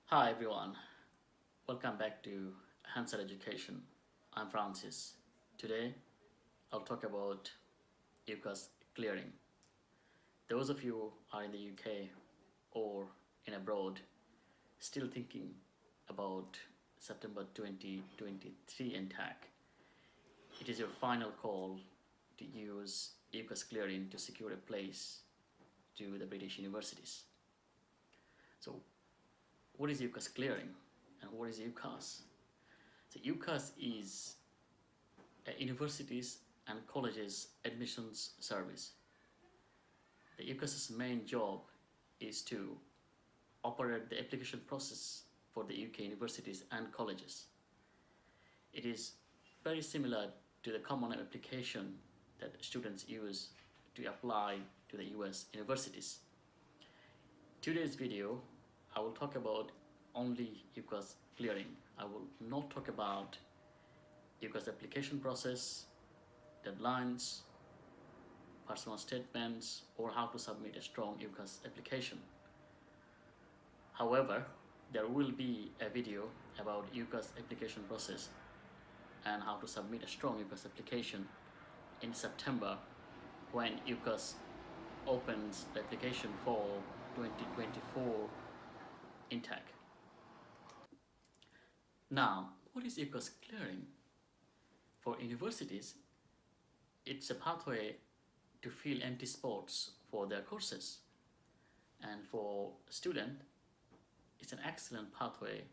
Hi everyone, welcome back to Hansel Education. I'm Francis. Today I'll talk about UCAS clearing. Those of you are in the UK or in abroad still thinking about September 2023 intake, it is your final call to use UCAS clearing to secure a place to the British universities. So what is UCAS clearing and what is UCAS? So UCAS is a universities and colleges admissions service. The UCAS's main job is to operate the application process for the UK universities and colleges. It is very similar to the common application that students use to apply to the US universities. Today's video I will talk about only UCAS clearing. I will not talk about UCAS application process, deadlines, personal statements, or how to submit a strong UCAS application. However, there will be a video about UCAS application process and how to submit a strong UCAS application in September when UCAS opens the application for 2024 intake. Now, what is UCAS clearing? For universities, it's a pathway to fill empty spots for their courses. And for students, it's an excellent pathway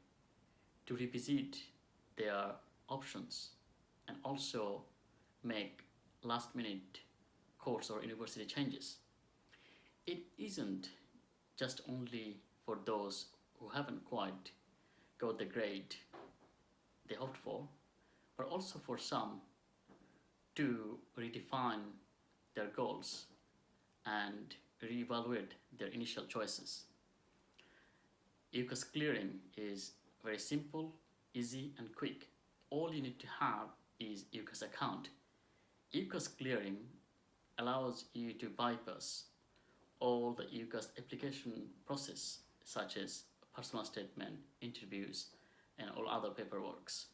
to revisit their options and also make last-minute course or university changes. It isn't just only for those who haven't quite got the grade they hoped for, but also for some to redefine their goals and reevaluate their initial choices. UCAS clearing is very simple, easy and quick. All you need to have is UCAS account. UCAS clearing allows you to bypass all the UCAS application process such as personal statement, interviews and all other paperworks.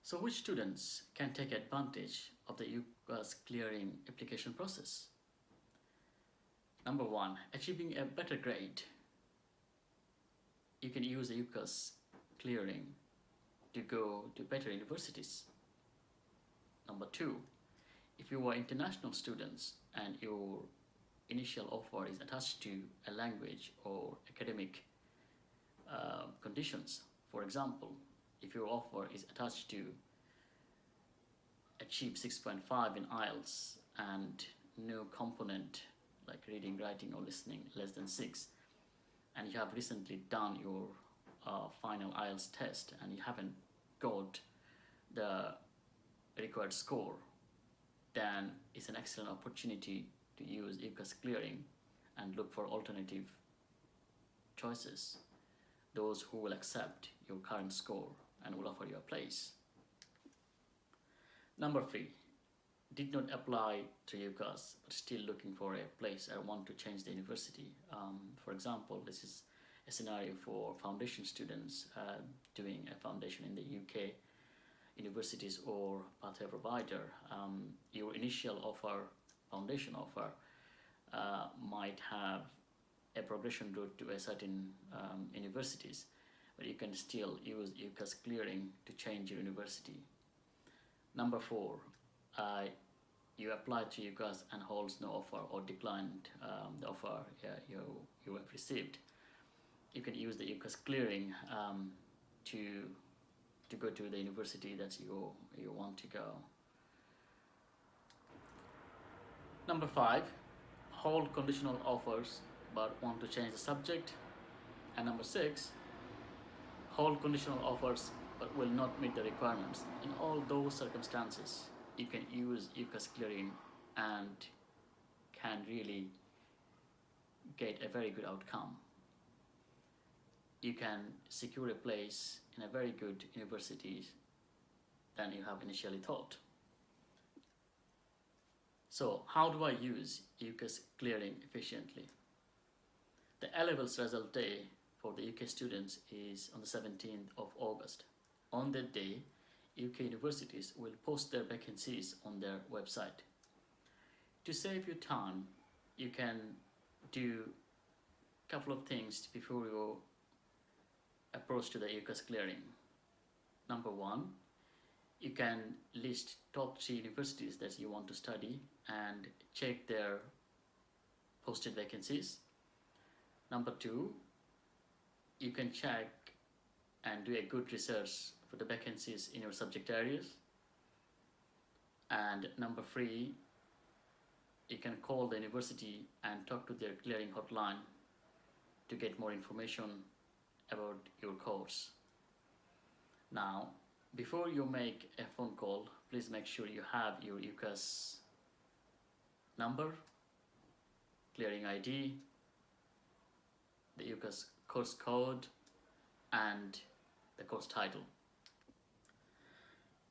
So which students can take advantage of the UCAS clearing application process? Number one, achieving a better grade. You can use the UCAS clearing to go to better universities. Number two, if you are international students and your initial offer is attached to a language or academic conditions, for example, if your offer is attached to achieve 6.5 in IELTS and no component like reading, writing or listening less than 6, and you have recently done your final IELTS test and you haven't got the required score, then it's an excellent opportunity to use UCAS clearing and look for alternative choices, those who will accept your current score and will offer you a place. Number three, did not apply to UCAS but still looking for a place. I want to change the university. For example, this is a scenario for foundation students doing a foundation in the UK universities or pathway provider. Your initial offer, foundation offer, might have a progression route to a certain universities, but you can still use UCAS clearing to change your university. Number four, you applied to UCAS and holds no offer or declined the offer you have received. You can use the UCAS clearing to go to the university that you want to go. Number five, hold conditional offers but want to change the subject. And number six, hold conditional offers but will not meet the requirements. In all those circumstances, you can use UCAS clearing and can really get a very good outcome. You can secure a place in a very good university than you have initially thought. So how do I use UCAS clearing efficiently? The A-levels result day for the UK students is on the 17th of August. On that day, UK universities will post their vacancies on their website. To save you time, you can do a couple of things before you approach to the UCAS Clearing. Number one, you can list top 3 universities that you want to study and check their posted vacancies. Number two, you can check and do a good research for the vacancies in your subject areas. And number three, you can call the university and talk to their clearing hotline to get more information about your course. Now, before you make a phone call, please make sure you have your UCAS number, clearing ID, the UCAS course code, and the course title.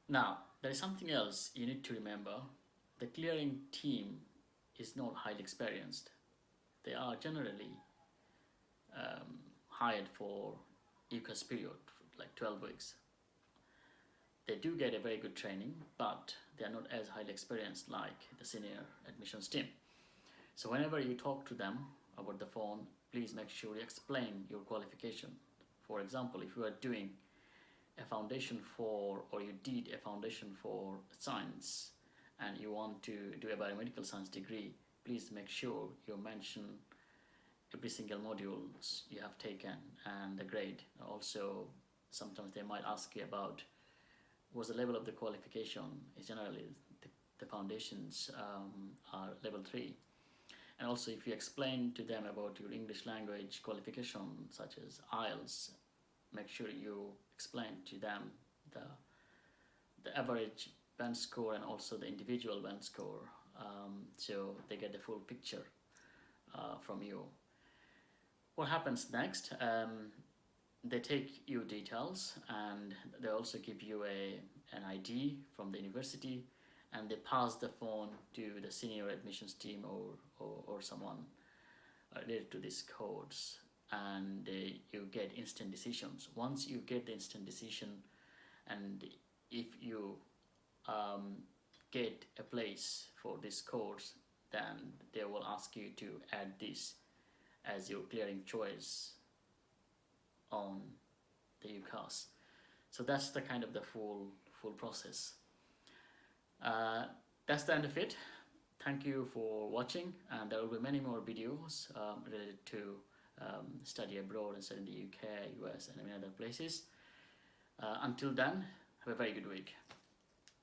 Now, there is something else you need to remember. The clearing team is not highly experienced. They are generally hired for UCAS period, like 12 weeks. They do get a very good training, but they are not as highly experienced like the senior admissions team. So whenever you talk to them about the phone, please make sure you explain your qualification. For example, if you are doing a foundation for, or you did a foundation for science and you want to do a biomedical science degree, please make sure you mention every single modules you have taken and the grade. Also, sometimes they might ask you about what's the level of the qualification. Is generally the foundations are level 3. And also, if you explain to them about your English language qualification such as IELTS, make sure you explain to them the average band score and also the individual band score, so they get the full picture from you. What happens next? They take your details and they also give you an ID from the university, and they pass the phone to the senior admissions team or someone related to these codes, and you get instant decisions. Once you get the instant decision, and if you get a place for this course, then they will ask you to add this as your clearing choice on the UCAS. So that's the kind of the full process. That's the end of it. Thank you for watching, and there will be many more videos related to study abroad and study in the UK, US, and many other places. Until then, have a very good week.